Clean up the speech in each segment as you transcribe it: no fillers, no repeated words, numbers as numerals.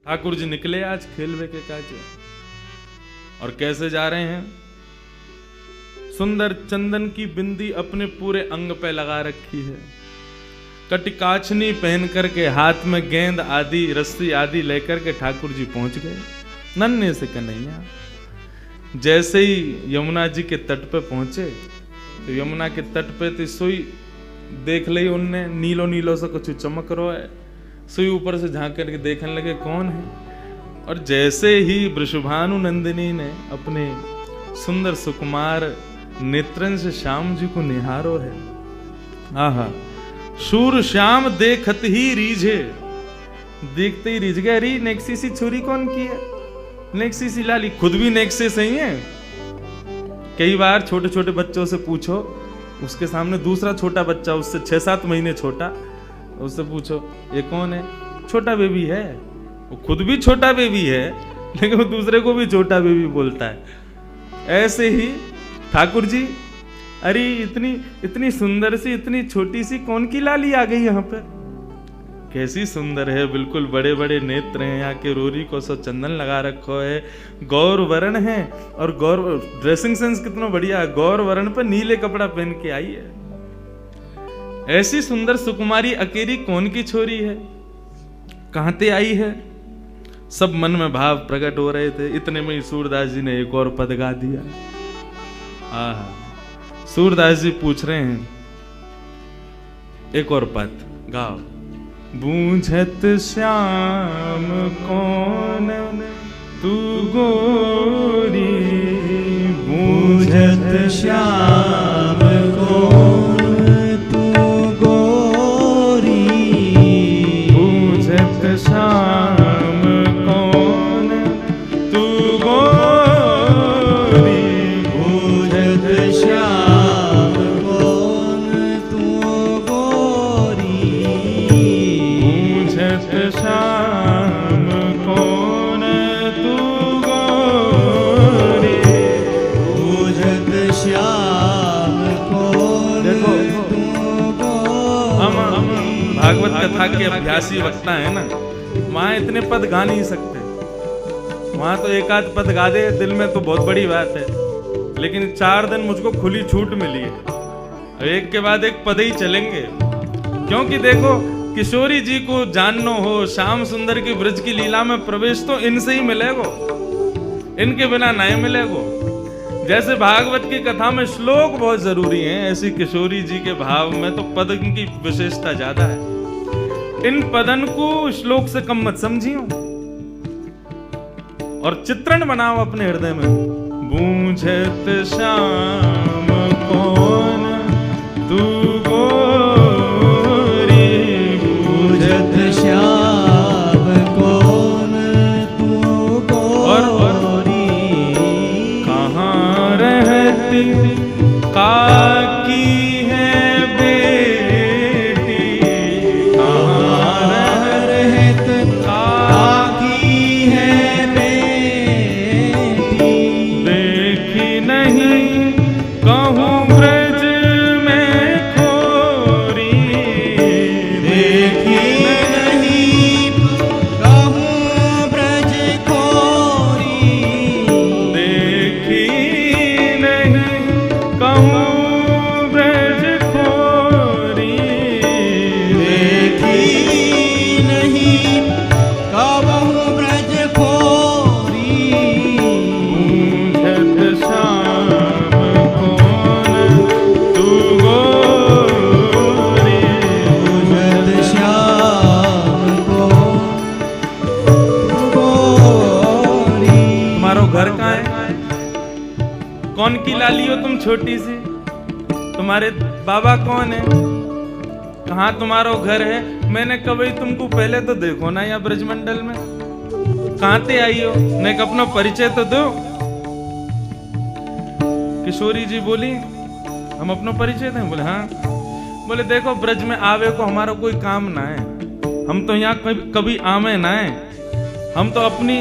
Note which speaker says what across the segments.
Speaker 1: ठाकुर जी निकले आज खेलवे के काजे और कैसे जा रहे हैं। सुंदर चंदन की बिंदी अपने पूरे अंग पे लगा रखी है, कटिकाचनी पहन करके हाथ में गेंद आदि रस्सी आदि लेकर के ठाकुर जी पहुंच गए। नन्हे से कन्हैया जैसे ही यमुना जी के तट पे पहुंचे तो यमुना के तट पे तो सोई देख ली उनने, नीलो नीलो से कुछ चमक रहा है। सोई ऊपर से झांक करके देखने लगे कौन है, और जैसे ही वृषभानु नंदिनी ने अपने सुंदर सुकुमार नेत्रन से श्याम जी को निहारो है। आहा, शूर श्याम देखत ही रीझे, देखते ही रीझ गए। अरे नेक्सी सी छुरी कौन की है, नेक्सी सी लाली, खुद भी नेक्से सही है। कई बार छोटे छोटे बच्चों से पूछो, उसके सामने दूसरा छोटा बच्चा उससे 6-7 महीने छोटा, उससे पूछो ये कौन है, छोटा बेबी है। वो खुद भी छोटा बेबी है लेकिन वो दूसरे को भी छोटा बेबी बोलता है। ऐसे ही ठाकुर जी, अरे इतनी सुंदर सी इतनी छोटी सी कौन की लाली आ गई यहाँ पर, कैसी सुंदर है, बिल्कुल बड़े बड़े नेत्र हैं, यहाँ के रोरी को सो चंदन लगा रखो है, गौर वर्ण है, और गौर ड्रेसिंग सेंस कितना बढ़िया है, गौर वर्ण पर नीले कपड़ा पहन के आई है। ऐसी सुंदर सुकुमारी अकेली कौन की छोरी है, कहां ते आई है। सब मन में भाव प्रकट हो रहे थे। इतने में ही सूरदास जी ने एक और पद गा दिया। आहा, सूरदास जी पूछ रहे हैं एक और पद गाओ। बूझत श्याम कौन तू गोरी, बूझत श्याम कौन तू गोरी, बूझत श्याम कौन तू गोरी, बूझत श्याम कौन तू गोरी, बूझत श्याम कौन तू गोरी, बूझत श्याम कौन तू गोरी। हम भागवत कथा के अभ्यासी वक्ता है ना, वहां इतने पद गा नहीं सकते। वहां तो एक आध पद गा दे दिल में तो बहुत बड़ी बात है, लेकिन 4 दिन मुझको खुली छूट मिली है, एक के बाद एक पद ही चलेंगे। क्योंकि देखो, किशोरी जी को जाननो हो, श्याम सुंदर की ब्रज की लीला में प्रवेश तो इनसे ही मिलेगो, इनके बिना नहीं मिलेगो। जैसे भागवत की कथा में श्लोक बहुत जरूरी हैं, ऐसी किशोरी जी के भाव में तो पद की विशेषता ज्यादा है। इन पदन को श्लोक से कम मत समझियो और चित्रण बनाओ अपने हृदय में। बूझत श्याम कौन तू गोरी, बूझत श्याम कौन तू गोरी, कहाँ रहती काकी है बेटी, कहाँ रहत काकी है बेटी, देखी नहीं कहूँ ब्रज में खोरी, देखी नहीं कहूँ ब्रज खोरी, देखी नहीं कहूँ ब्रज खोरी, देखी नहीं कहूँ ब्रज खोरी, बूझत श्याम कौन तू गोरी, बूझत श्याम कौन तू गोरी। तुम्हारो घर कहाँ है, कौन की लाली हो तुम छोटी सी, तुम्हारे बाबा कौन है, कहाँ तुम्हारो घर है। मैंने कभी तुमको पहले तो देखो ना यहाँ ब्रजमंडल में, कहाँ ते आई हो, ने अपना परिचय तो दो। किशोरी जी बोली हम अपना परिचय दें, बोले हाँ। बोले देखो, ब्रज में आवे को हमारा कोई काम ना है, हम तो यहाँ कभी आवे ना है, हम तो अपनी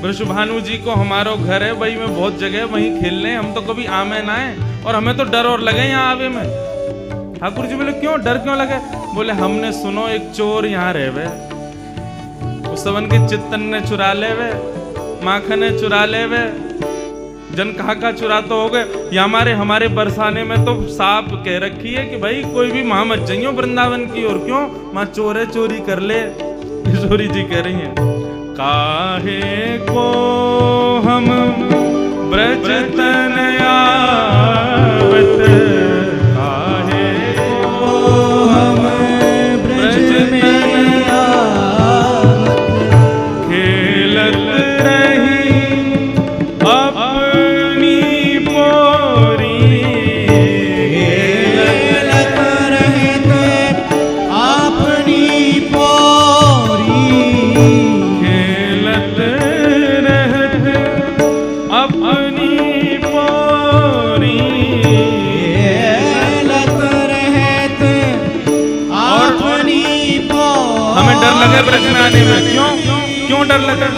Speaker 1: वृषभानु जी को हमारो घर है, वही में बहुत जगह वहीं खेलने, हम तो कभी आमे ना है, और हमें तो डर और लगे यहाँ आवे में। ठाकुर जी बोले क्यों, डर क्यों लगे। बोले हमने सुनो एक चोर यहाँ रहे, उस सबन के चित्तन ने चुरा ले वे, माखने चुरा ले वे, जन कहा चुरा तो हो गए। या हमारे बरसाने में तो साफ कह रखी है कि भाई कोई भी वहां मत जाइयो वृंदावन की ओर, क्यों वहां चोरे चोरी कर ले। किशोरी जी कह रही हैं, काहे को हम ब्रज तन आवत, काहे को हम ब्रज में आवत, खेलत रही अपनी पोरी,
Speaker 2: खेलत रहते अपनी पोरी,
Speaker 1: खेलत रहते अपनी पोरी,
Speaker 2: खेलत रहते अपनी पोरी।
Speaker 1: हमें डर लगे ब्रज में आने में, क्यों डर लगे?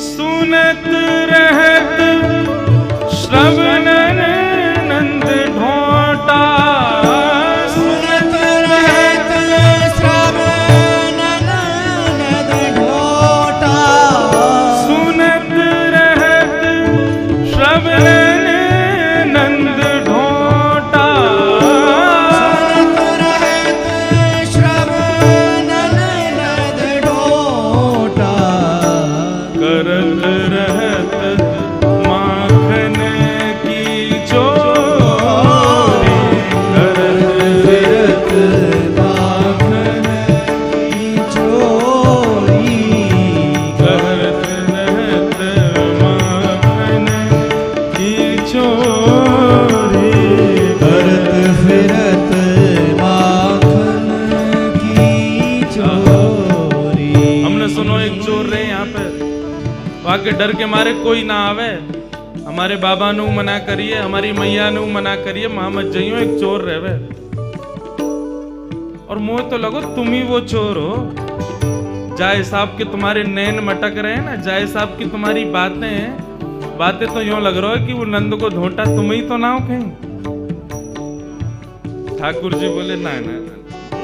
Speaker 1: सुनत रहत श्रवणन नंद ढोटा,
Speaker 2: सुनत रहत श्रवणन नंद ढोटा,
Speaker 1: सुनत रहत श्रवणन नंद ढोटा,
Speaker 2: सुनत रहत श्रवणन नंद ढोटा,
Speaker 1: करत रहत माखन की चोरी, करत
Speaker 2: फिरत माखन की चोरी,
Speaker 1: करत रहत माखन की चोरी,
Speaker 2: करत फिरत माखन की चोरी।
Speaker 1: हमने सुनो एक चोर रहे यहाँ पे, वहां के डर के मारे कोई ना आवे। हमारे बाबा नु मना करिए, हमारी मैया नु मना करिए, वहां मत जाइयो, एक चोर रहे। और मुझे तो लगो तुम ही वो चोर हो। जाए साहब के तुम्हारे नैन मटक रहे हैं ना, जाए साहब की तुम्हारी बातें तो यूं लग रहा है कि वो नंद को ढोटा तुम ही तो ना हो कहीं। ठाकुर जी बोले ना ना,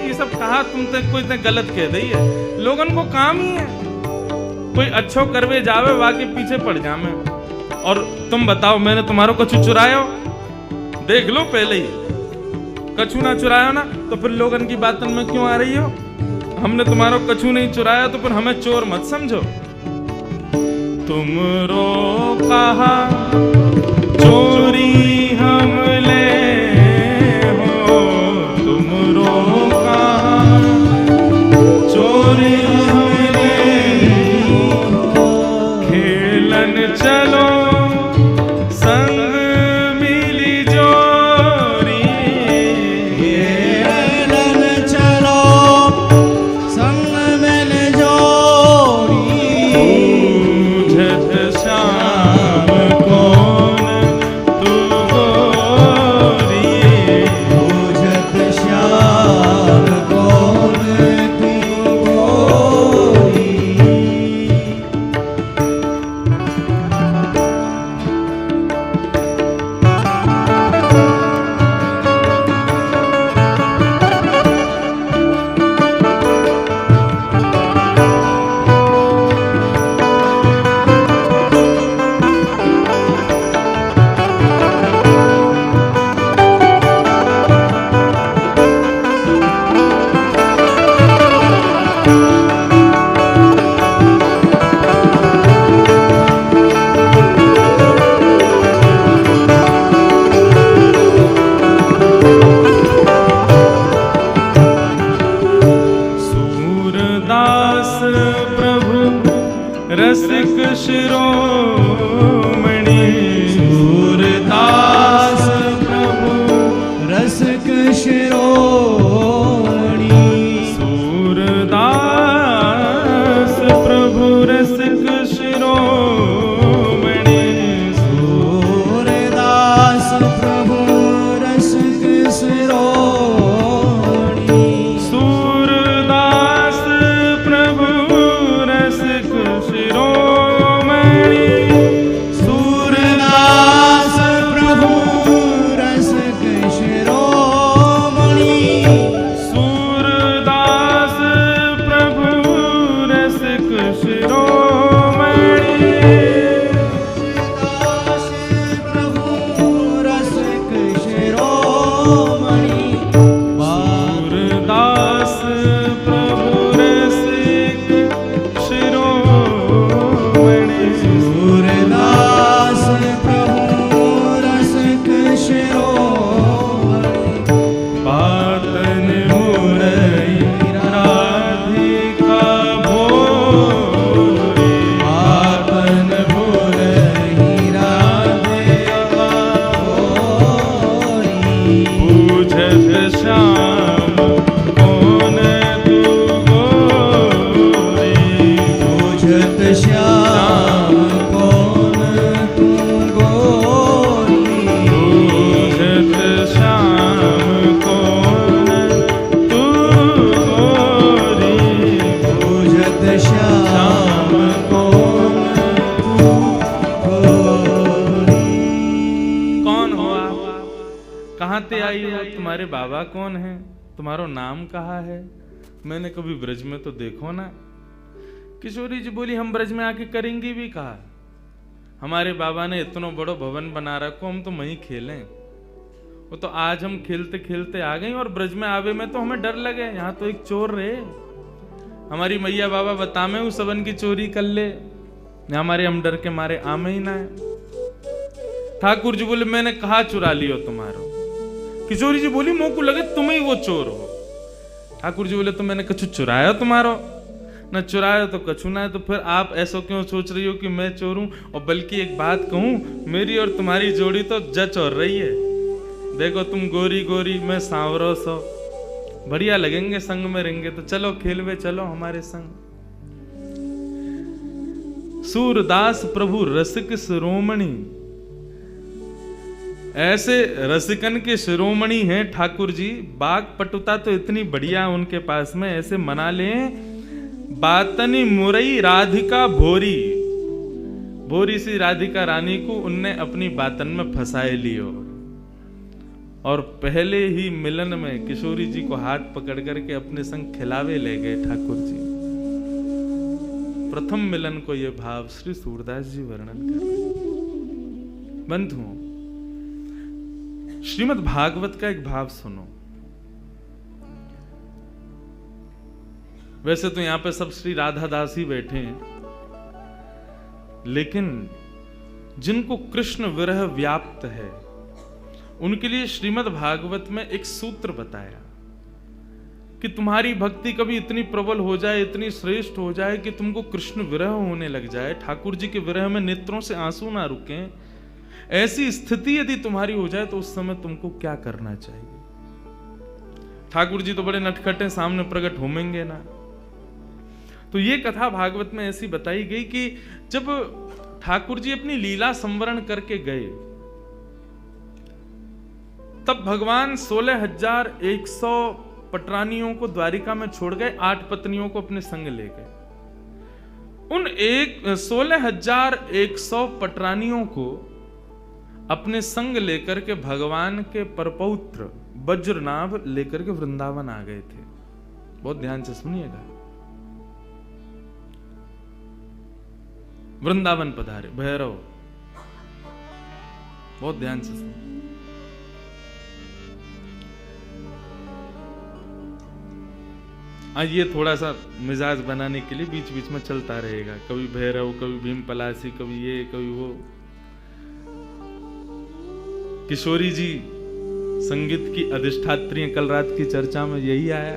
Speaker 1: ये सब कहा तुम तो कोई तो गलत कह दी है। लोगन को काम ही है, कोई अच्छो करवे जावे वाके पीछे पड़ जावे। और तुम बताओ, मैंने तुम्हारो कछु चुरायो? देख लो पहले ही, कछु ना चुरायो ना तो फिर लोगन की बातन में क्यों आ रही हो? हमने तुम्हारो कछु नहीं चुराया तो फिर हमें चोर मत समझो। तुमरो कहा चोरी हम ले हो, तुमरो कहा चोरी हम ले हो, खेलन चलो संग मिली जोरी,
Speaker 2: खेलन चलो संग मिल जोड़ी,
Speaker 1: बूझत श्याम कौन तू गोरी,
Speaker 2: बूझत श्याम कौन तू गोरी।
Speaker 1: सूरदास प्रभु रसिक शिरोमणि,
Speaker 2: सूरदास प्रभु रसिक शिरोमणि,
Speaker 1: सूरदास प्रभु रसिक शिरोमणि,
Speaker 2: सूरदास प्रभु रसिक शिरोमणि,
Speaker 1: सूरदास प्रभु रसिक शिरोमणि, ते आई हो, तुम्हारे बाबा कौन है, तुम्हारो नाम कहाँ है, मैंने कभी ब्रज में तो देखो ना। किशोरी जी बोली, हम ब्रज में आके करेंगे भी कहा, हमारे बाबा ने इतना बड़ो भवन बना रखो, हम तो वहीं खेलें। वो तो आज हम खेलते खेलते आ गए और ब्रज में आवे में तो हमें डर लगे, यहाँ तो एक चोर रहे, हमारी मैया बाबा बता में उस सबन की चोरी कर ले, हमारे हम डर के मारे आमे ही ना है। ठाकुर जी बोले, मैंने कहा चुरा लियो तुम्हारो। किशोरी जी बोली, मोह को लगे तुम ही वो चोर हो। ठाकुर जी बोले, तो मैंने कछु चुराया तुम्हारो, न चुराया तो कछु ना है, तो फिर आप ऐसा क्यों सोच रही हो कि मैं चोर हूं। और बल्कि एक बात कहूं, मेरी और तुम्हारी जोड़ी तो जच और रही है, देखो तुम गोरी गोरी, मैं सांवरो सो, बढ़िया लगेंगे, संग में रहेंगे, तो चलो खेलवे चलो हमारे संग। सूरदास प्रभु रसिक शिरोमणि, ऐसे रसिकन के शिरोमणि हैं ठाकुर जी, बाग पटुता तो इतनी बढ़िया उनके पास में, ऐसे मना लें, बातनी मुरई राधिका भोरी, भोरी सी राधिका रानी को उनने अपनी बातन में फंसाए लियो, और पहले ही मिलन में किशोरी जी को हाथ पकड़ करके अपने संग खिलावे ले गए ठाकुर जी। प्रथम मिलन को यह भाव श्री सूरदास जी वर्णन कर रहे। बंधुओं, श्रीमद् भागवत का एक भाव सुनो। वैसे तो यहां पे सब श्री राधा दास ही बैठे हैं, लेकिन जिनको कृष्ण विरह व्याप्त है उनके लिए श्रीमद् भागवत में एक सूत्र बताया कि तुम्हारी भक्ति कभी इतनी प्रबल हो जाए, इतनी श्रेष्ठ हो जाए कि तुमको कृष्ण विरह होने लग जाए, ठाकुर जी के विरह में नेत्रों से आंसू ना रुकें, ऐसी स्थिति यदि तुम्हारी हो जाए तो उस समय तुमको क्या करना चाहिए। ठाकुर जी तो बड़े नटखटे, सामने प्रकट होंगे ना। तो ये कथा भागवत में ऐसी बताई गई कि जब ठाकुर जी अपनी लीला संवरण करके गए, तब भगवान 16,100 पटरानियों को द्वारिका में छोड़ गए, 8 पत्नियों को अपने संग ले गए। उन 16,100 पटरानियों को अपने संग लेकर के भगवान के परपौत्र वज्रनाभ लेकर के वृंदावन आ गए थे। बहुत ध्यान से सुनिएगा। वृंदावन पधारे भैरव, बहुत ध्यान से सुन। आज ये थोड़ा सा मिजाज बनाने के लिए बीच बीच में चलता रहेगा, कभी भैरव, कभी भीम पलासी, कभी ये कभी वो। किशोरी जी संगीत की अधिष्ठात्री, कल रात की चर्चा में यही आया।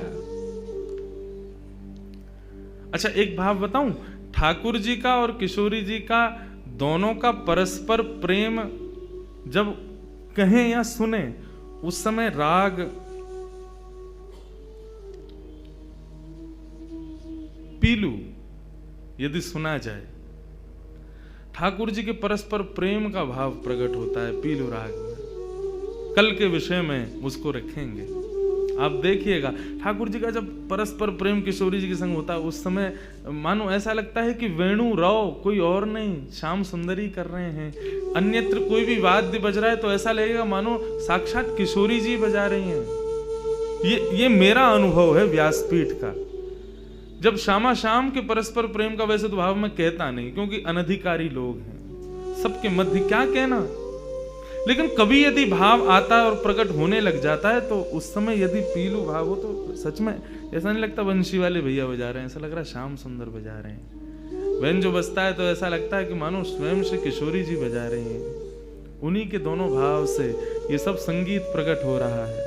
Speaker 1: अच्छा, एक भाव बताऊं, ठाकुर जी का और किशोरी जी का दोनों का परस्पर प्रेम जब कहें या सुने, उस समय राग पीलू यदि सुना जाए, ठाकुर जी के परस्पर प्रेम का भाव प्रकट होता है पीलू राग में। कल के विषय में उसको रखेंगे, आप देखिएगा। ठाकुर जी का जब परस्पर प्रेम किशोरी जी के संग होता है, उस समय मानो ऐसा लगता है कि वेणु राव कोई और नहीं, श्याम सुंदरी कर रहे हैं। अन्यत्र कोई भी वाद्य बज रहा है तो ऐसा लगेगा मानो साक्षात किशोरी जी बजा रही हैं। ये मेरा अनुभव है व्यासपीठ का। जब श्यामा श्याम के परस्पर प्रेम का वैसे तो भाव मैं कहता नहीं, क्योंकि अनधिकारी लोग हैं, सबके मध्य क्या कहना, लेकिन कभी यदि भाव आता है और प्रकट होने लग जाता है तो उस समय यदि पीलू भाव हो तो सच में ऐसा नहीं लगता बंशी वाले भैया बजा रहे हैं, ऐसा लग रहा है श्याम सुंदर बजा रहे हैं। वैन जो बजता है तो ऐसा लगता है कि मानो स्वयं श्री किशोरी जी बजा रही हैं। उन्हीं के दोनों भाव से ये सब संगीत प्रकट हो रहा है।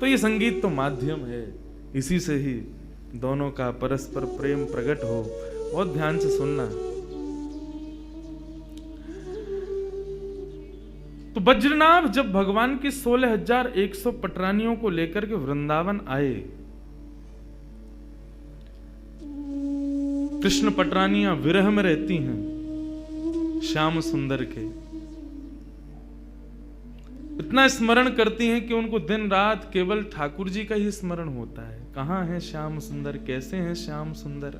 Speaker 1: तो ये संगीत तो माध्यम है, इसी से ही दोनों का परस्पर प्रेम प्रकट हो। बहुत ध्यान से सुनना। तो वज्रनाभ जब भगवान की 16,100 पटरानियों को लेकर के वृंदावन आए, कृष्ण पटरानियां विरह में रहती हैं श्याम सुंदर के, इतना स्मरण करती हैं कि उनको दिन रात केवल ठाकुर जी का ही स्मरण होता है। कहां है श्याम सुंदर, कैसे हैं श्याम सुंदर।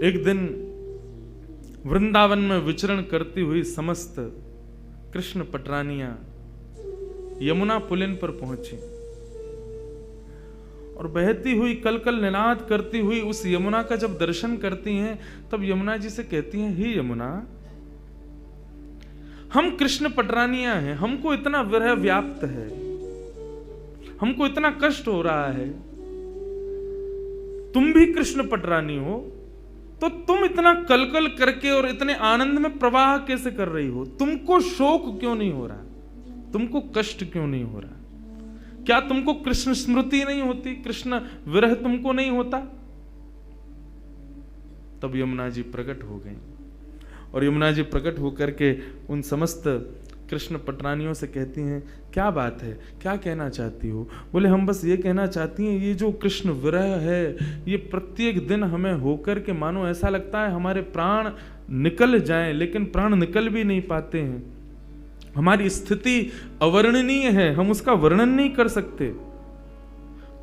Speaker 1: एक दिन वृंदावन में विचरण करती हुई समस्त कृष्ण पटरानियां यमुना पुलिन पर पहुंची और बहती हुई कलकल निनाद करती हुई उस यमुना का जब दर्शन करती हैं, तब यमुना जी से कहती हैं, हे यमुना, हम कृष्ण पटरानियां हैं, हमको इतना विरह व्याप्त है, हमको इतना कष्ट हो रहा है, तुम भी कृष्ण पटरानी हो, तो तुम इतना कलकल करके और इतने आनंद में प्रवाह कैसे कर रही हो? तुमको शोक क्यों नहीं हो रहा? तुमको कष्ट क्यों नहीं हो रहा? क्या तुमको कृष्ण स्मृति नहीं होती? कृष्ण विरह तुमको नहीं होता? तब यमुना जी प्रकट हो गई और यमुना जी प्रकट होकर के उन समस्त कृष्ण पटरानियों से कहती हैं, क्या बात है, क्या कहना चाहती हो? बोले, हम बस ये कहना चाहती हैं, ये जो कृष्ण विरह है, ये प्रत्येक दिन हमें होकर के मानो ऐसा लगता है हमारे प्राण निकल जाएं, लेकिन प्राण निकल भी नहीं पाते हैं। हमारी स्थिति अवर्णनीय है, हम उसका वर्णन नहीं कर सकते।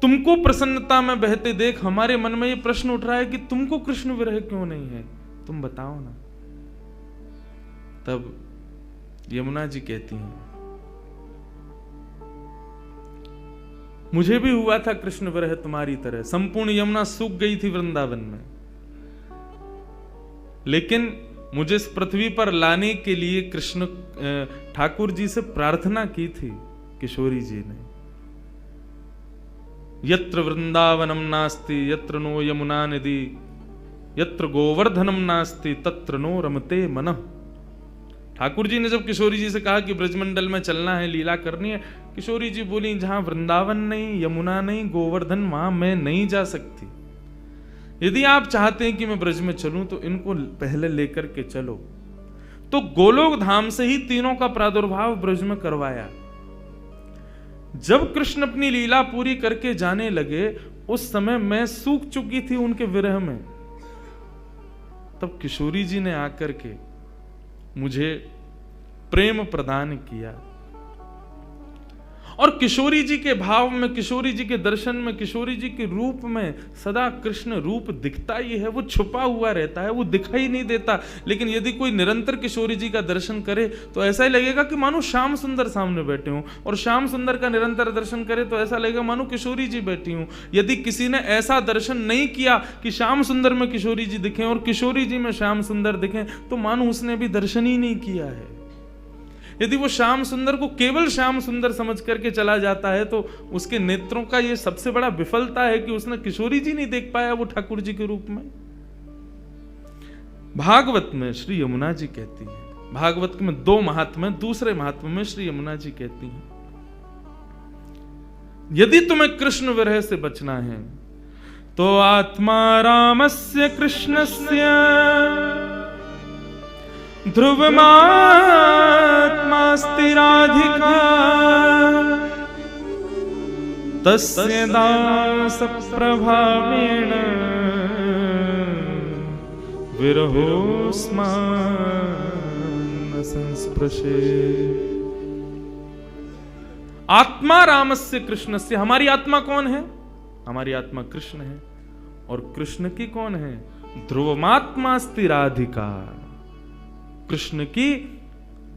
Speaker 1: तुमको प्रसन्नता में बहते देख हमारे मन में ये प्रश्न उठ रहा है कि तुमको कृष्ण विरह क्यों नहीं है, तुम बताओ ना। तब यमुना जी कहती हैं, मुझे भी हुआ था कृष्ण विरह तुम्हारी तरह, संपूर्ण यमुना सूख गई थी वृंदावन में, लेकिन मुझे इस पृथ्वी पर लाने के लिए कृष्ण ठाकुर जी से प्रार्थना की थी किशोरी जी ने। यत्र वृंदावनम नास्ति यत्र नो यमुना नदी, यत्र गोवर्धनम नास्ति तत्र नो रमते मनः। ठाकुर जी ने जब किशोरी जी से कहा कि ब्रजमंडल में चलना है, लीला करनी है, किशोरी जी बोली, जहां वृंदावन नहीं, यमुना नहीं, गोवर्धन, वहां मैं नहीं जा सकती। यदि आप चाहते हैं कि मैं ब्रज में चलूं तो इनको पहले लेकर के चलो। तो गोलोक धाम से ही तीनों का प्रादुर्भाव ब्रज में करवाया। जब कृष्ण अपनी लीला पूरी करके जाने लगे, उस समय मैं सूख चुकी थी उनके विरह में। तब किशोरी जी ने आकर के मुझे प्रेम प्रदान किया और किशोरी जी के भाव में, किशोरी जी के दर्शन में, किशोरी जी के रूप में सदा कृष्ण रूप दिखता ही है। वो छुपा हुआ रहता है, वो दिखाई नहीं देता। लेकिन यदि कोई निरंतर किशोरी जी का दर्शन करे तो ऐसा ही लगेगा कि मानो श्याम सुंदर सामने बैठे हों, और श्याम सुंदर का निरंतर दर्शन करे तो ऐसा लगेगा मानो किशोरी जी बैठी हूं। यदि किसी ने ऐसा दर्शन नहीं किया कि श्याम सुंदर में किशोरी जी दिखें और किशोरी जी में श्याम सुंदर दिखें, तो मानो उसने भी दर्शन ही नहीं किया है। यदि वो श्याम सुंदर को केवल श्याम सुंदर समझ करके चला जाता है तो उसके नेत्रों का ये सबसे बड़ा विफलता है कि उसने किशोरी जी नहीं देख पाया वो ठाकुर जी के रूप में। भागवत में श्री यमुना जी कहती है, भागवत में 2 महात्म्य, दूसरे महात्म्य में श्री यमुना जी कहती हैं, यदि तुम्हें कृष्ण विरह से बचना है तो आत्मा रामस्य कृष्णस्य ध्रुवमात्मास्ति राधिका तस्य दास प्रभावेण विरहोस्मान् संस्पृशे। आत्मा रामस्य कृष्णस्य, हमारी आत्मा कौन है? हमारी आत्मा कृष्ण है। और कृष्ण की कौन है? ध्रुवमात्मास्ति राधिका, कृष्ण की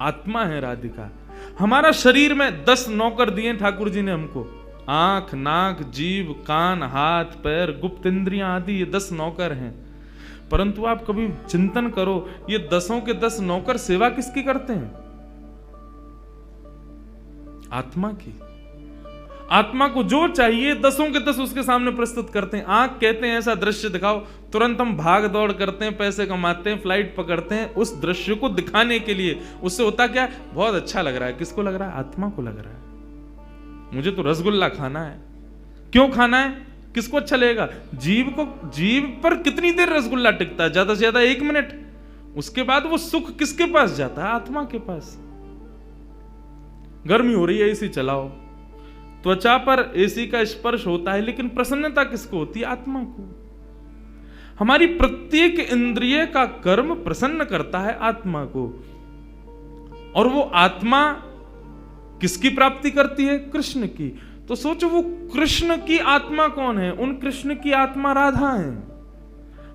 Speaker 1: आत्मा है राधिका। हमारा शरीर में 10 नौकर दिए ठाकुर जी ने हमको, आंख, नाक, जीभ, कान, हाथ, पैर, गुप्त इंद्रियां आदि, ये 10 नौकर हैं। परंतु आप कभी चिंतन करो, ये 10 के 10 नौकर सेवा किसकी करते हैं? आत्मा की। आत्मा को जो चाहिए 10 के 10 उसके सामने प्रस्तुत करते हैं। आंख कहते हैं ऐसा दृश्य दिखाओ, तुरंत हम भाग दौड़ करते हैं, पैसे कमाते हैं, फ्लाइट पकड़ते हैं उस दृश्य को दिखाने के लिए। उससे होता क्या? बहुत अच्छा लग रहा है। किसको लग रहा है? आत्मा को लग रहा है। मुझे तो रसगुल्ला खाना है। क्यों खाना है? किसको अच्छा लगेगा? जीभ को। जीभ पर कितनी देर रसगुल्ला टिकता है? ज्यादा से ज्यादा 1 मिनट। उसके बाद वो सुख किसके पास जाता है? आत्मा के पास। गर्मी हो रही है, एसी चलाओ, त्वचा पर एसी का स्पर्श होता है, लेकिन प्रसन्नता किसको होती है? आत्मा को। हमारी प्रत्येक इंद्रिय का कर्म प्रसन्न करता है आत्मा को। और वो आत्मा किसकी प्राप्ति करती है? कृष्ण की। तो सोचो वो कृष्ण की आत्मा कौन है? उन कृष्ण की आत्मा राधा है।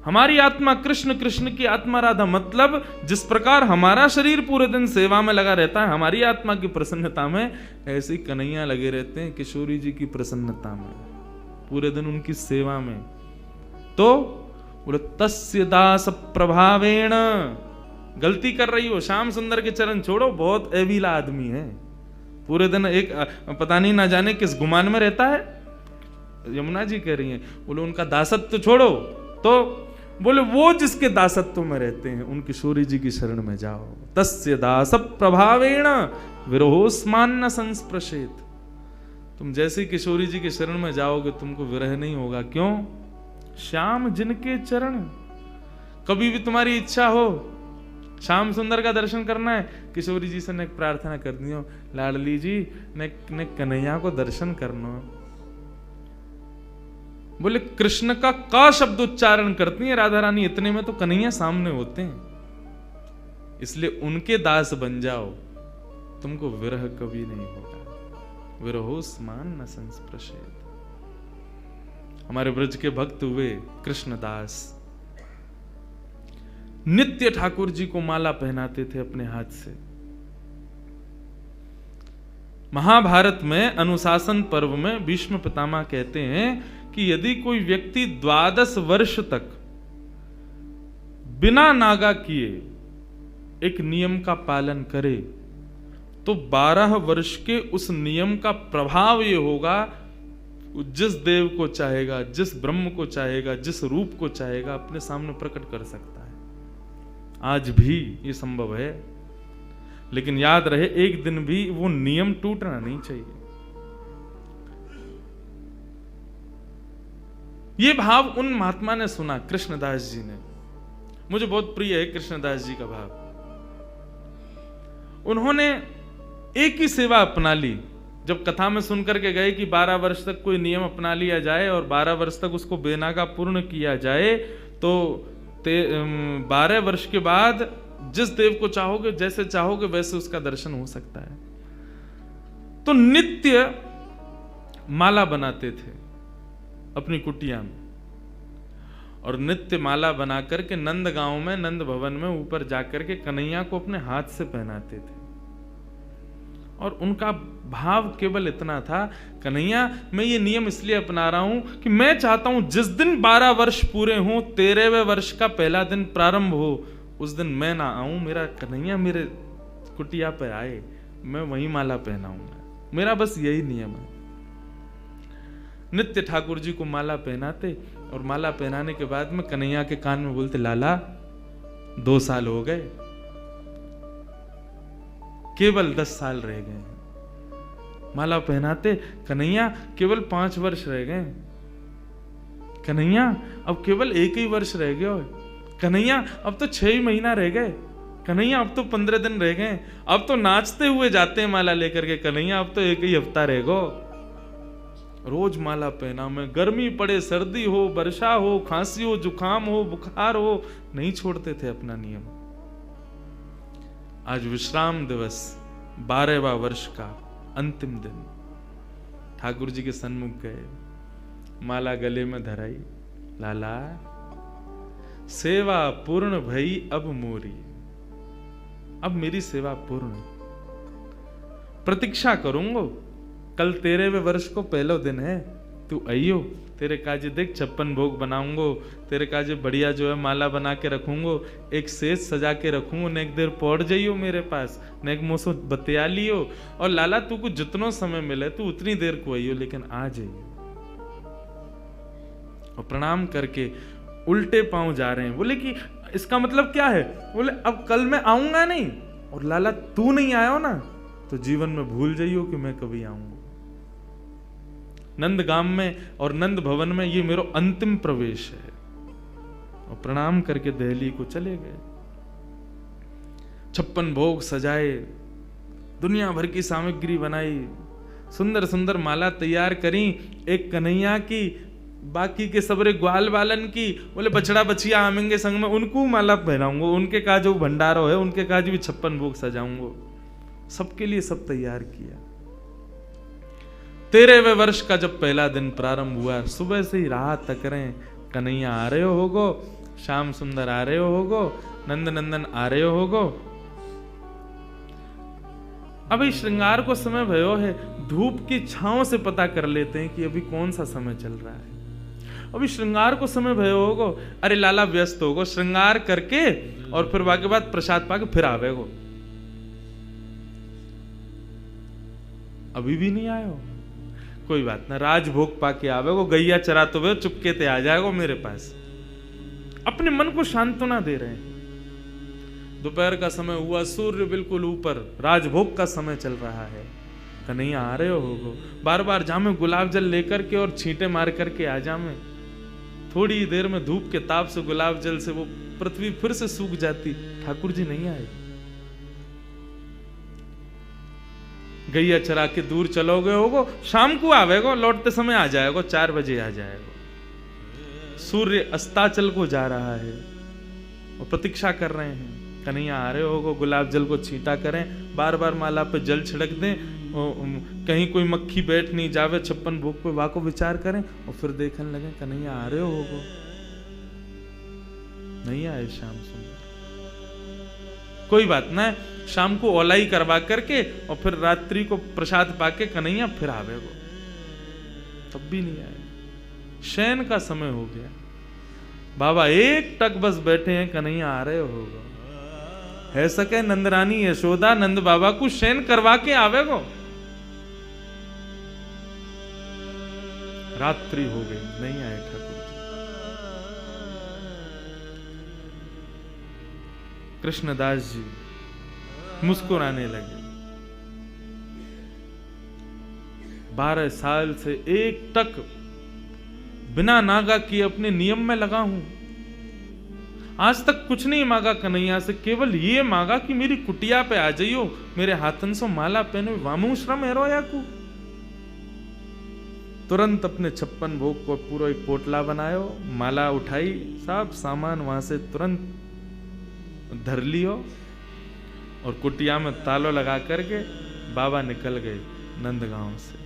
Speaker 1: हमारी आत्मा कृष्ण, कृष्ण की आत्मा राधा। मतलब जिस प्रकार हमारा शरीर पूरे दिन सेवा में लगा रहता है हमारी आत्मा की प्रसन्नता में, ऐसे कन्हैया लगे रहते हैं किशोरी जी की प्रसन्नता में, पूरे दिन उनकी सेवा में। तो बोले तस्य दास प्रभावेण, गलती कर रही हो श्याम सुंदर के चरण छोड़ो, बहुत एविला आदमी है, पूरे दिन एक पता नहीं ना जाने किस गुमान में रहता है। यमुना जी कह रही हैं, बोले उनका दासत्व छोड़ो, तो बोले वो जिसके दासत्व में रहते हैं उन किशोरी जी की शरण में जाओ। तस्य दास प्रभावेण विरहोस्मान न संस्पृशेत, तुम जैसे किशोरी जी के शरण में जाओगे तुमको विरह नहीं होगा। क्यों? श्याम जिनके चरण, कभी भी तुम्हारी इच्छा हो श्याम सुंदर का दर्शन करना है, किशोरी जी से ने प्रार्थना कर दी हो, लाडली जी ने कन्हैया को दर्शन करना। बोले कृष्ण का शब्द उच्चारण करती है राधा रानी, इतने में तो कन्हैया सामने होते हैं, इसलिए उनके दास बन जाओ, तुमको विरह कभी नहीं होगा। विरहोस्मान न संस्पृशेत। हमारे ब्रज के भक्त हुए कृष्णदास, नित्य ठाकुर जी को माला पहनाते थे अपने हाथ से। महाभारत में अनुशासन पर्व में भीष्म पितामह कहते हैं कि यदि कोई व्यक्ति 12 वर्ष तक बिना नागा किए एक नियम का पालन करे तो 12 वर्ष के उस नियम का प्रभाव ये होगा, जिस देव को चाहेगा, जिस ब्रह्म को चाहेगा, जिस रूप को चाहेगा अपने सामने प्रकट कर सकता है। आज भी ये संभव है, लेकिन याद रहे एक दिन भी वो नियम टूटना नहीं चाहिए। ये भाव उन महात्मा ने सुना, कृष्णदास जी ने। मुझे बहुत प्रिय है कृष्णदास जी का भाव। उन्होंने एक ही सेवा अपना ली। जब कथा में सुनकर के गए कि 12 वर्ष तक कोई नियम अपना लिया जाए और 12 वर्ष तक उसको बेनागा पूर्ण किया जाए, तो 12 वर्ष के बाद जिस देव को चाहोगे, जैसे चाहोगे वैसे उसका दर्शन हो सकता है। तो नित्य माला बनाते थे अपनी कुटिया में, और नित्य माला बना करके नंद गांव में, नंद भवन में ऊपर जाकर के कन्हैया को अपने हाथ से पहनाते थे। और उनका भाव केवल इतना था, कन्हैया मैं ये नियम इसलिए अपना रहा हूं कि मैं चाहता हूं जिस दिन 12 वर्ष पूरे हों, 13वें वर्ष का पहला दिन प्रारंभ हो, उस दिन मैं ना आऊं, मेरा कन्हैया मेरे कुटिया पे आए, मैं वही माला पहनाऊंगा। मेरा बस यही नियम है। नित्य ठाकुर जी को माला पहनाते, और माला पहनाने के बाद में कन्हैया के कान में बोलते, लाला 2 साल हो गए, केवल 10 साल रह गए। माला पहनाते, कन्हैया केवल 5 वर्ष रह गए, कन्हैया अब केवल 1 ही वर्ष रह गया, कन्हैया अब तो 6 महीना रह गए, कन्हैया अब तो 15 दिन रह गए, अब तो नाचते हुए जाते हैं माला लेकर के, कन्हैया अब तो 1 ही हफ्ता रह गो। रोज माला पहना में, गर्मी पड़े, सर्दी हो, वर्षा हो, खांसी हो, जुकाम हो, बुखार हो, नहीं छोड़ते थे अपना नियम। आज विश्राम दिवस 12वां वर्ष का अंतिम दिन, ठाकुर जी के सन्मुख गए, माला गले में धराई, लाला सेवा पूर्ण भई अब मोरी, अब मेरी सेवा पूर्ण, प्रतीक्षा करूंगा, कल 13वें वर्ष को पहला दिन है, तू आइयो, तेरे काजे देख 56 भोग बनाऊंगो, तेरे काजे बढ़िया जो है माला बना के रखूंगो, एक सेज सजा के रखूंगो, ने एक देर पौड़ जाइयो मेरे पास, ने एक मोसो बतिया लियो, और लाला तू को जितनो समय मिले तू उतनी देर को आइयो, लेकिन आ जाइयो। और प्रणाम करके उल्टे पांव जा रहे हैं। बोले कि इसका मतलब क्या है? बोले अब कल मैं आऊंगा नहीं, और लाला तू नहीं आयो ना तो जीवन में भूल जाइयो कि मैं कभी आऊंगा। नंदगाम में और नंद भवन में ये मेरा अंतिम प्रवेश है। और प्रणाम करके दिल्ली को चले गए। 56 भोग सजाए, दुनिया भर की सामग्री बनाई, सुंदर सुंदर माला तैयार करी, एक कन्हैया की, बाकी के सबरे ग्वाल बालन की। बोले बछड़ा बछिया आमेंगे संग में, उनको माला पहनाऊंगा, उनके का जो भंडारो है उनके काज भी 56 भोग सजाऊंगा। सबके लिए सब तैयार किया। 13वें वर्ष का जब पहला दिन प्रारंभ हुआ, सुबह से ही राह तक रहे, कन्हैया आ रहे होगो, श्याम सुंदर आ रहे होगो, नंद नंदन आ रहे होगो। अभी श्रृंगार को समय भयो है, धूप की छांव से पता कर लेते हैं कि अभी कौन सा समय चल रहा है। अभी श्रृंगार को समय भयो होगो, अरे लाला व्यस्त होगो, श्रृंगार करके और फिर बाकी बाद प्रसाद पाके फिर आवेगो। अभी भी नहीं आए हो, कोई बात ना, राजभोग पाके आवेगो, गैया चराते हुए चुपके ते आ जाएगो मेरे पास। अपने मन को सांत्वना दे रहे हैं। दोपहर का समय हुआ, सूर्य बिल्कुल ऊपर, राजभोग का समय चल रहा है। कन्हैया आ रहे होगो, बार बार जामे गुलाब जल लेकर के और छींटे मार करके आ जामे। थोड़ी देर में धूप के ताप से, गुलाब जल से वो पृथ्वी फिर से सूख जाती। ठाकुर जी नहीं आए। गैया चरा के दूर चलोगे होगो, शाम को आवेगो, लौटते समय आ जाएगो, 4 बजे आ जाएगो। सूर्य अस्ताचल को जा रहा है और प्रतीक्षा कर रहे हैं। कन्हैया आ रहे होगो, गुलाब जल को छींटा करें, बार बार माला पे जल छिड़क दें, कहीं कोई मक्खी बैठ नहीं जावे 56 भोग पे, वाको विचार करें और फिर देखने लगे कन्हैया आ रहे होगो। नहीं आए श्याम सुंदर। कोई बात ना, शाम को औलाई करवा करके और फिर रात्रि को प्रसाद पाके कन्हैया फिर आवेगो। तब भी नहीं आए। शयन का समय हो गया, बाबा एक टक बस बैठे हैं, कन्हैया आ रहे होगा। है सके नंदरानी यशोदा नंद बाबा को शयन करवा के आवेगो। रात्रि हो गई, नहीं आए ठाकुर जी। कृष्णदास जी मुस्कुराने लगे। 12 साल से एक टक बिना नागा किए अपने नियम में लगा हूं। आज तक कुछ नहीं मांगा कन्हैया से, केवल ये मांगा कि मेरी कुटिया पे आ जाइयो, मेरे हाथन से माला पहनो, वामू श्रम हेरो या को। तुरंत अपने 56 भोग को पूरा एक पोटला बनायो, माला उठाई, सब सामान वहां से तुरंत धर लियो और कुटिया में तालो लगा करके बाबा निकल गए नंदगांव से।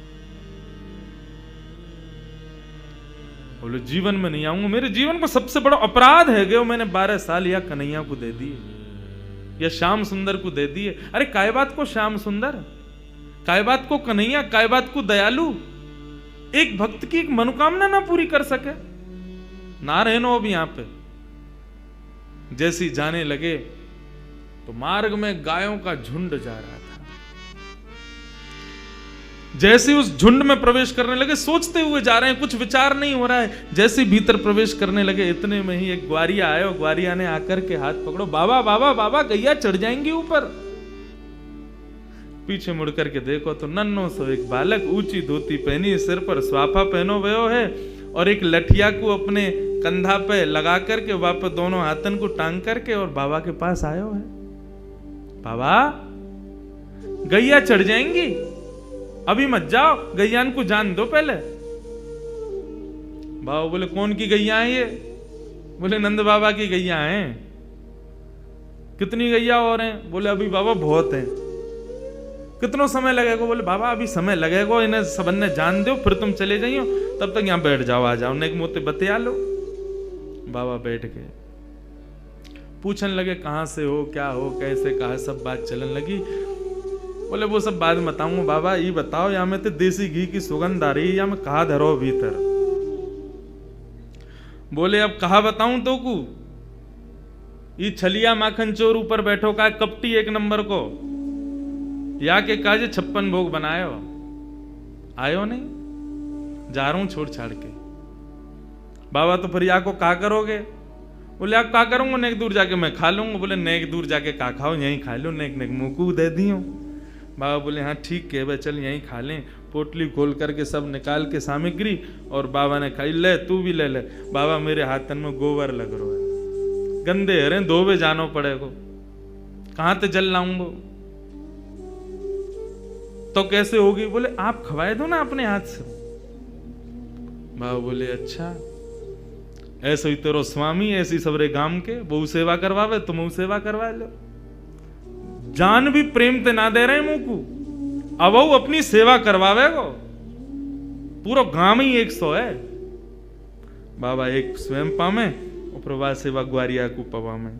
Speaker 1: बोले जीवन में नहीं आऊंगा, मेरे जीवन को सबसे बड़ा अपराध है गयो, मैंने 12 साल या कन्हैया को दे दिए या श्याम सुंदर को दे दिए। अरे काय बात को श्याम सुंदर, काय बात को कन्हैया, काय बात को दयालु। एक भक्त की एक मनोकामना ना पूरी कर सके, ना रहनो अब यहां पे। जैसी जाने लगे तो मार्ग में गायों का झुंड जा रहा था। जैसे उस झुंड में प्रवेश करने लगे, सोचते हुए जा रहे हैं, कुछ विचार नहीं हो रहा है। जैसे भीतर प्रवेश करने लगे, इतने में ही एक ग्वारिया आया, ग्वारिया ने आकर के हाथ पकड़ो, बाबा बाबा बाबा गैया चढ़ जाएंगी ऊपर। पीछे मुड़ करके देखो तो नन्नो सो एक बालक, ऊंची धोती पहनी, सिर पर स्वाफा पहनो भयो है और एक लठिया को अपने कंधा पे लगा करके वापस दोनों हाथन को टांग करके और बाबा के पास आयो है। बाबा गैया चढ़ जाएंगी, अभी मत जाओ, गैयान को जान दो पहले। बाबा बोले कौन की गैया है ये? बोले नंद बाबा की गैया हैं। कितनी गैया और हैं? बोले अभी बाबा बहुत हैं। कितना समय लगेगा? बोले बाबा अभी समय लगेगा, इन्हें सबन ने जान दो, फिर तुम चले जाइयो, तब तक यहाँ बैठ जाओ, आ जाओ, नेक मोते बतिया लो। बाबा बैठ गए, पूछने लगे कहाँ से हो, क्या हो, कैसे, कहा, सब बात चलने लगी। बोले वो सब बाद में बताऊंगा, बाबा ये बताओ यहाँ में तो देसी घी की सुगंध आ रही है, या मैं कहा धरो भीतर? बोले अब कहा बताऊं तो को, ये छलिया माखन चोर ऊपर बैठो का कपटी एक नंबर को, या के काजे 56 भोग बनायो, आयो नहीं, जा रहा हूं छोड़ छाड़ के। बाबा तो फिर या को का करोगे? बोले आप का करूंगा, नेक दूर जाके मैं खा लूंगा। बोले नेक दूर जाके का खाओ, यहीं खा लो, नेक नेक मुंह को दे दियो। बाबा बोले हाँ ठीक है भाई, चल यहीं खा लें। पोटली खोल करके सब निकाल के सामग्री और बाबा ने खाई। ले तू भी ले ले। बाबा मेरे हाथन में गोबर लग रहा है, गंदे हरे, धोबे जानो पड़ेगो, कहां ते जल लाऊंगो? तो कैसे होगी? बोले आप खवाए दो ना अपने हाथ से। बाबा बोले अच्छा, ऐसे ही तेरो स्वामी, ऐसी सबरे गांव के बहु सेवा करवावे, तुम सेवा करवा लो। जान भी प्रेम ते ना दे रहे मुंह को, अब वो अपनी सेवा करवावे गो। पूरा गांव ही 100 है। बाबा एक स्वयं पामे प्रभा सेवा ग्वारिया को पवा में,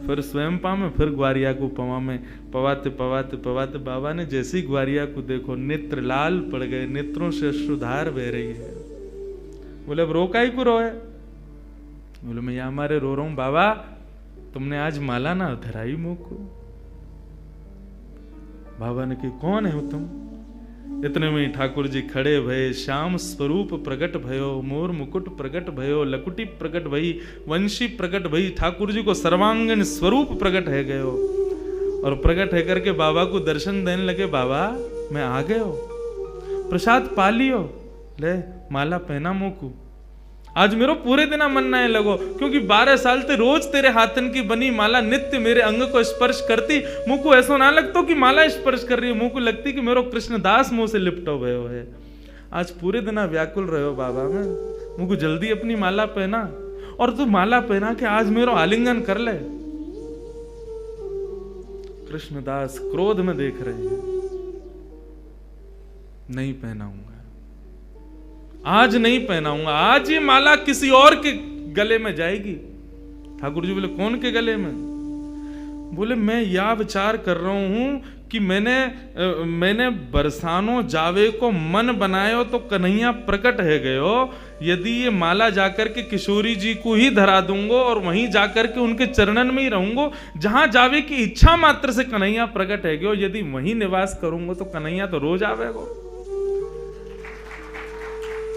Speaker 1: फिर स्वयं पावे, फिर ग्वारिया को पवा में। पवाते पवाते पवाते बाबा ने जैसे ही ग्वारिया को देखो नेत्र लाल पड़ गए, नेत्रों से अश्रुधार बह रही है। बोले अब रोका ही को रोए? बोले मैं यहाँ मारे रो रहा हूं बाबा, तुमने आज माला ना धराई मुंह को। बाबा ने कही कौन है तुम? इतने में ठाकुर जी खड़े भये, श्याम स्वरूप प्रकट भयो, मोर मुकुट प्रकट भयो, लकुटी प्रकट भई, वंशी प्रकट भई। ठाकुर जी को सर्वांगीण स्वरूप प्रकट है गयो और प्रकट है करके बाबा को दर्शन देने लगे। बाबा मैं आ गयो, प्रसाद पा लियो, ले माला पहना मुंह को। आज मेरो पूरे दिन मन ना लगो, क्योंकि 12 साल ते रोज तेरे हाथन की बनी माला नित्य मेरे अंग को स्पर्श करती। मुंह को ऐसा ना लगतो कि माला स्पर्श कर रही है, मुंह को लगती कि मेरो कृष्णदास मुंह से लिपटो भयो है। आज पूरे दिन व्याकुल रहो बाबा में, मुंह को जल्दी अपनी माला पहना, और तू माला पहना के आज मेरो आलिंगन कर ले। कृष्णदास क्रोध में देख रहे हैं, नहीं पहनाऊंगा, आज नहीं पहनाऊंगा, आज ये माला किसी और के गले में जाएगी। ठाकुर जी बोले कौन के गले में? बोले मैं यह विचार कर रहा हूं कि मैंने बरसानो जावे को मन बनायो तो कन्हैया प्रकट है गयो। यदि ये माला जाकर के किशोरी जी को ही धरा दूंगो और वहीं जाकर के उनके चरणन में ही रहूंगो, जहां जावे की इच्छा मात्र से कन्हैया प्रकट है गयो। यदि वहीं निवास करूंगो तो कन्हैया तो रोज आवेगो।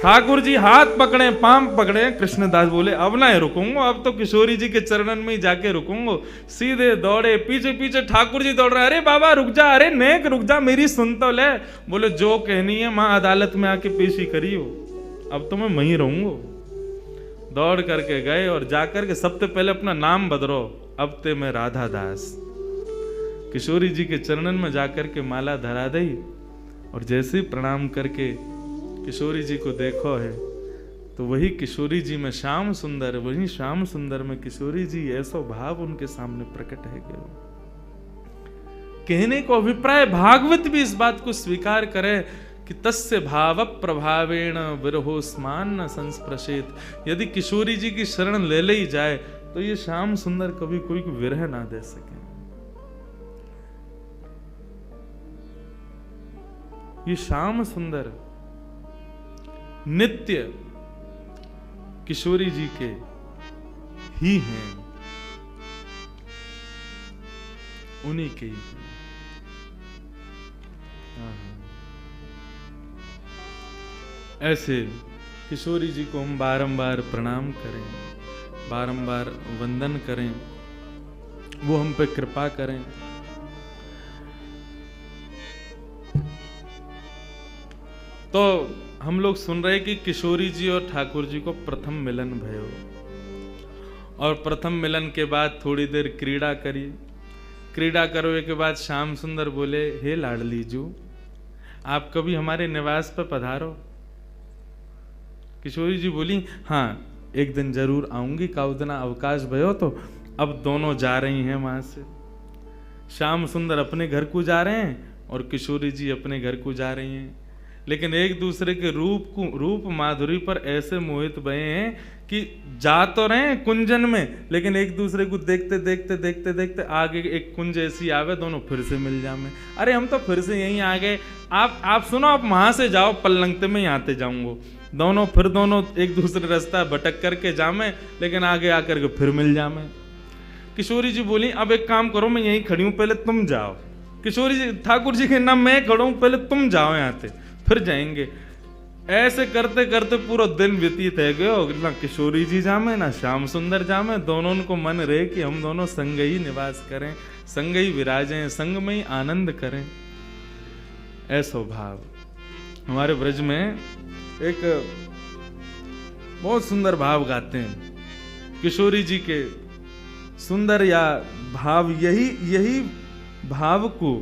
Speaker 1: ठाकुर जी हाथ पकड़े, पांव पकड़े। कृष्णदास बोले अब ना रुकूंगा, अब तो किशोरी जी के चरणन में ही जाके रुकूंगा। सीधे दौड़े, पीछे पीछे ठाकुर जी दौड़ रहे, अरे बाबा रुक जा, अरे नेक रुक जा, मेरी सुन तो ले। बोले जो कहनी है मां अदालत में आके पेशी करियो, अब तो मैं वहीं रहूंगा। दौड़ करके गए और जाकर के सबसे पहले अपना नाम बदलो, अब ते मैं राधा दास। किशोरी जी के चरणन में जाकर के माला धरा दी और जैसे ही प्रणाम करके किशोरी जी को देखो है तो वही किशोरी जी में श्याम सुंदर, वही श्याम सुंदर में किशोरी जी, ऐसा भाव उनके सामने प्रकट है गया। कहने को अभिप्राय भागवत भी इस बात को स्वीकार करे कि तस्य भाव प्रभावेण विरहोस्मान न संस्पृशेत। यदि किशोरी जी की शरण ले ली जाए तो ये श्याम सुंदर कभी कोई को विरह ना दे सके। ये श्याम सुंदर नित्य किशोरी जी के ही हैं, उन्हीं के ही हैं। ऐसे किशोरी जी को हम बारंबार प्रणाम करें, बारंबार वंदन करें, वो हम पे कृपा करें। तो हम लोग सुन रहे कि किशोरी जी और ठाकुर जी को प्रथम मिलन भयो, और प्रथम मिलन के बाद थोड़ी देर क्रीड़ा करी। क्रीड़ा करने के बाद श्याम सुंदर बोले, हे लाडली जू, आप कभी हमारे निवास पर पधारो। किशोरी जी बोली, हाँ एक दिन जरूर आऊंगी, काउदना अवकाश भयो। तो अब दोनों जा रही हैं वहां से। श्याम सुंदर अपने घर को जा रहे हैं और किशोरी जी अपने घर को जा रही हैं, लेकिन एक दूसरे के रूप माधुरी पर ऐसे मोहित भये हैं कि जा तो रहे हैं कुंजन में, लेकिन एक दूसरे को देखते देखते देखते देखते आगे एक कुंज ऐसी आवे, दोनों फिर से मिल जामे। अरे हम तो फिर से यहीं आ गए, आप सुनो, आप वहां से जाओ, पल्लंगते में यहाँ ते जाऊंगो। दोनों एक दूसरे रास्ता भटक करके जामे, लेकिन आगे आकर के फिर मिल जामे। किशोरी जी बोली, अब एक काम करो, मैं यहीं खड़ी हूं, पहले तुम जाओ। किशोरी जी, ठाकुर जी के नाम मैं खड़ा हूं, पहले तुम जाओ यहाँ से, फिर जाएंगे। ऐसे करते करते पूरा दिन व्यतीत है गयो, ना किशोरी जी जामे ना श्याम सुंदर जामे। दोनों को मन रहे कि हम दोनों संग ही निवास करें, संग ही विराजें, संग में ही आनंद करें। ऐसा भाव हमारे ब्रज में एक बहुत सुंदर भाव गाते हैं किशोरी जी के। सुंदर या भाव, यही भाव को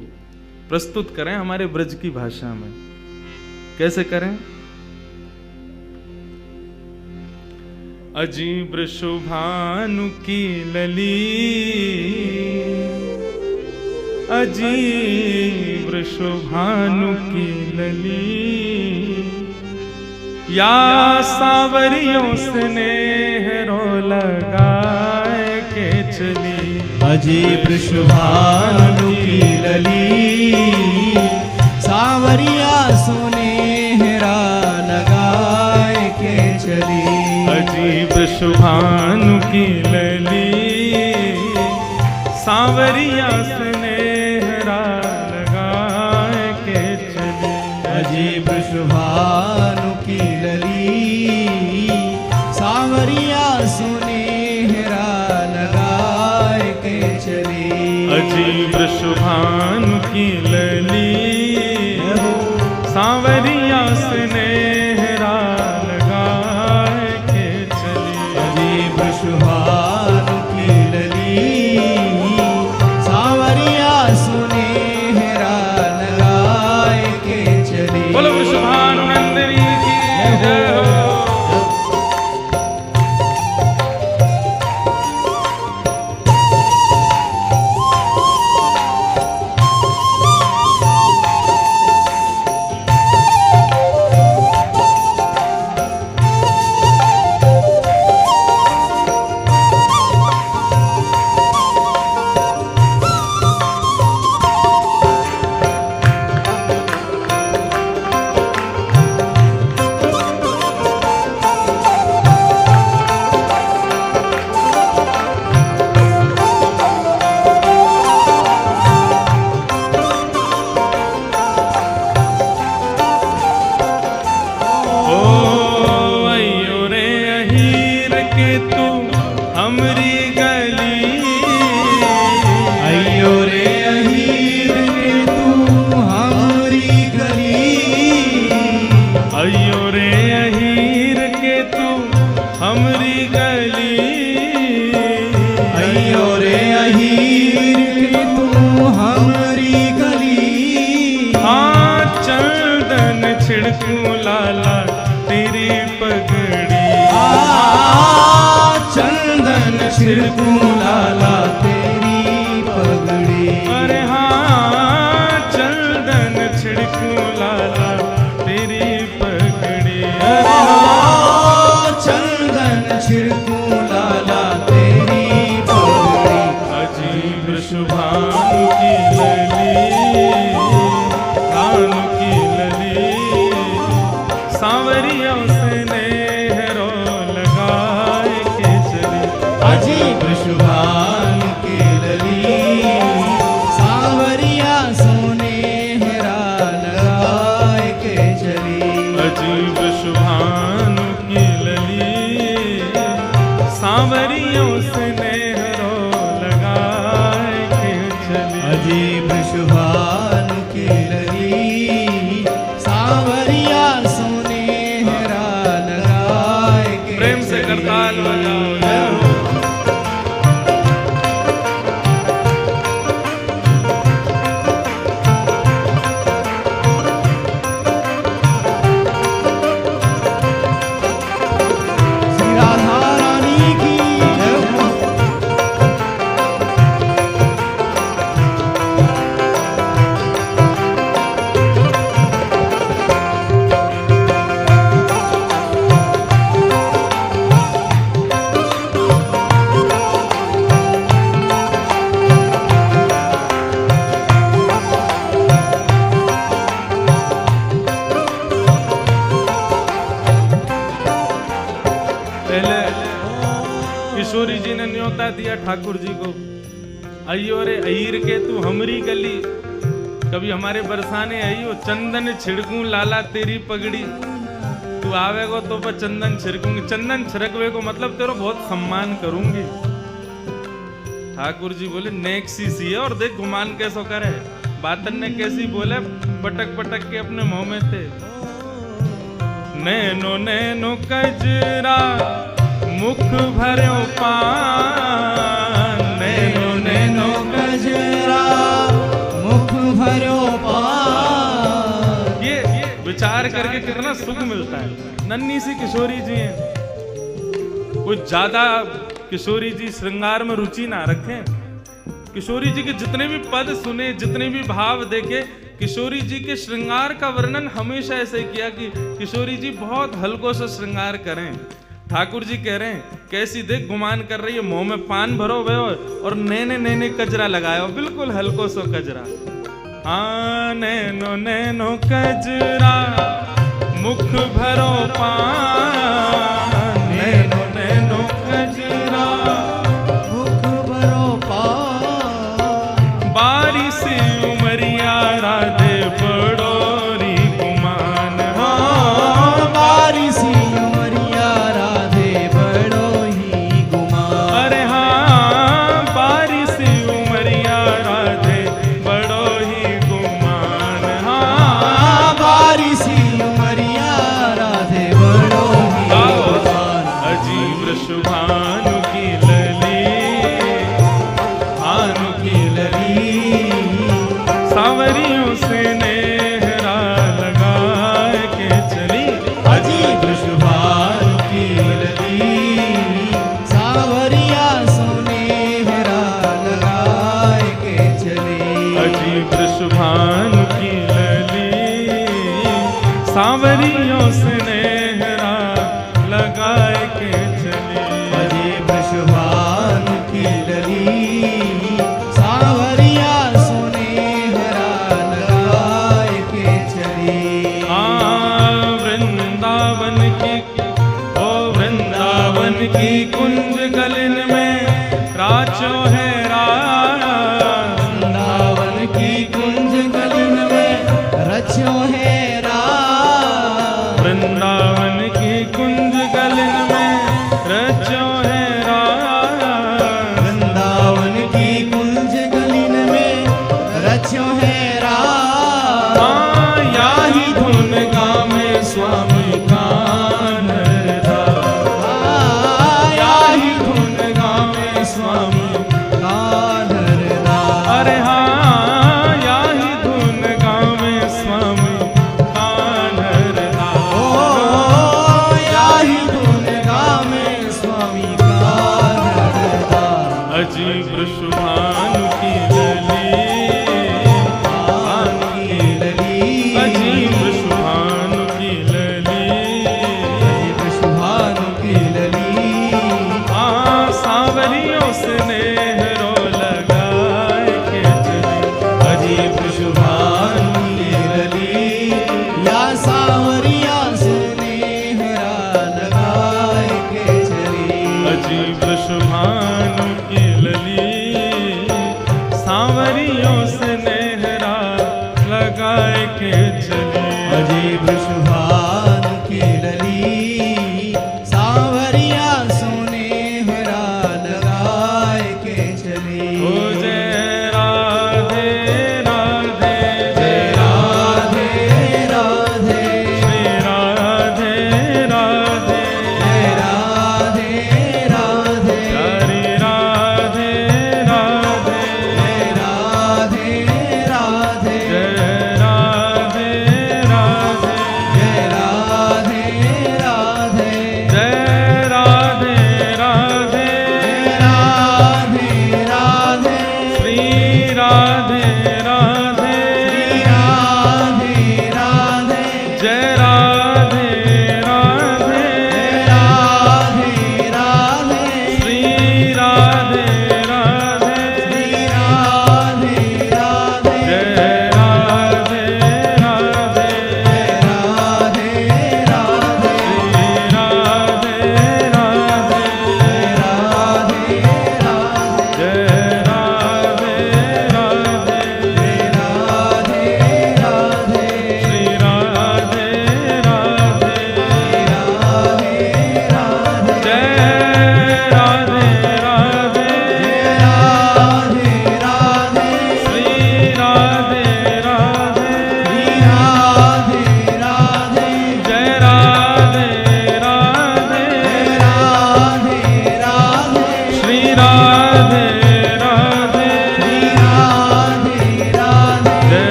Speaker 1: प्रस्तुत करें हमारे ब्रज की भाषा में। कैसे करें? अजीब शुभानु की लली, अजीब शुभानु की लली, या सावरियों स्नेह रो लगाए के चली।
Speaker 2: अजी वृषभानु की लली सावरिया सुनेहरा लगाए के चली।
Speaker 1: अजी वृषभानु की लली सावरिया स्नेहरा लगाए के चली।
Speaker 2: अजी वृषभानु की लली सावरिया सुनेहरा लगाए के चली।
Speaker 1: अजी वृषभानु की लली सावरिया स्नेहरा लगाए के चली।
Speaker 2: अजी वृषभानु की लली सावरिया सुनेहरा लगाए के चली।
Speaker 1: बोलो वृषभानु नंदिनी की जय हो। छिड़कूं लाला तेरी पगड़ी।
Speaker 2: चंदन छिड़कूं लाला तेरी पगड़ी।
Speaker 1: अरे हाँ चंदन छिड़कूं लाला तेरी पगड़ी।
Speaker 2: अरे हाँ चंदन छिड़कूं लाला तेरी पगड़ी।
Speaker 1: अजी वृषभानु की लली भानु की लली सावरियों स्नेह रो लगाए के चली।
Speaker 2: अजी वृषभानु की लली सावरिया सुनेहरा लगाए के चली।
Speaker 1: अजी वृषभानु की लली सावरियों स्नेह रो लगाए के चली।
Speaker 2: अजी वृषभानु की लली सावरिया सुनेहरा लगाए के
Speaker 1: प्रेम से करताल बजाओ जय हो।
Speaker 2: श्री राधा रानी की जय हो।
Speaker 1: पहले किशोरी जी ने न्योता दिया ठाकुर जी को, अयो रे अहीर के तू हमरी गली, कभी हमारे बरसाने आइयो चंदन छिड़कूं लाला तेरी पगड़ी। तू आवेगो तो पर चंदन छिड़कूंगी, चंदन छिड़कवे को मतलब तेरा बहुत सम्मान करूंगी। ठाकुर जी बोले नेक्सी सी है और देख गुमान कैसो करे। बातन ने कैसी बोले पटक पटक के अपने मुंह में थे। नैनो नैनो कजरा मुख भर्यो पान।
Speaker 2: नैनो नैनो कजरा मुख भर्यो पान।
Speaker 1: ये विचार करके कितना सुख मिलता है। नन्ही सी किशोरी जी हैं, कोई ज्यादा किशोरी जी श्रृंगार में रुचि ना रखें। किशोरी जी के जितने भी पद सुने, जितने भी भाव देखे, किशोरी जी के श्रृंगार का वर्णन हमेशा ऐसे ही किया कि किशोरी जी बहुत हल्को से श्रृंगार करें। ठाकुर जी कह रहे हैं कैसी देख गुमान कर रही है, मुंह में पान भरो भे और नैने नैने कजरा लगायो, बिल्कुल हल्को सो कजरा। हाँ नैनो नैनो कजरा मुख भरो पान, नैनो नैनो कजरा
Speaker 2: मुख भरो पान।
Speaker 1: बारी से उमरिया राधे बड़ोरी गुमान।
Speaker 2: हाँ बारी सी उमरिया राधे बड़ो ही गुमान।
Speaker 1: अरे हाँ बारी सी उमरिया राधे बड़ो ही गुमान। हाँ
Speaker 2: बारी सी उमरिया राधे बड़ो ही गुमान।
Speaker 1: अजीब शुभानु की लली, भानु की लली, सावरियों से नेहरा लगा के चली।
Speaker 2: अजीब शुभानु की लली, सावरिया सुनेहरा लगाए के चली।
Speaker 1: अजीब शुभानु की लली, सावरियों से नेहरा लगाए के चली।
Speaker 2: अजीब शुभानु की लली, सावरिया सुनेहरा लगाए के चली।
Speaker 1: वृंदावन की, ओ वृंदावन की कुंज गलन में राचो है रास।
Speaker 2: वृंदावन की कुंज गलन में रचो है रास।
Speaker 1: वृंदावन की कुंज गलन में रचो है रास।
Speaker 2: वृंदावन की कुंज गलिन में रचो है रास।
Speaker 1: हाँ याही धुन गावे स्वामी कान्हदास।
Speaker 2: याही
Speaker 1: धुन गावे स्वामी,
Speaker 2: कान्हदास।
Speaker 1: अरे हाँ याही धुन गावे स्वामी कान्हदास।
Speaker 2: ओ याही धुन गावे स्वामी कान्हदास।
Speaker 1: अजीब शुभानु की लली,
Speaker 2: भानु की लली,
Speaker 1: अजीब शुभानु की लली,
Speaker 2: अजीब शुभानु की लली।
Speaker 1: हाँ सावरियों से नेहरो लगाए के चली।
Speaker 2: अजीब शुभानु की लली, या सावरिया सुनेहरा लगाए के चली।
Speaker 1: अजीब शुभानु की लली, सावरियों से नेहरा लगाए के चली।
Speaker 2: अजीब शुभानु की लली,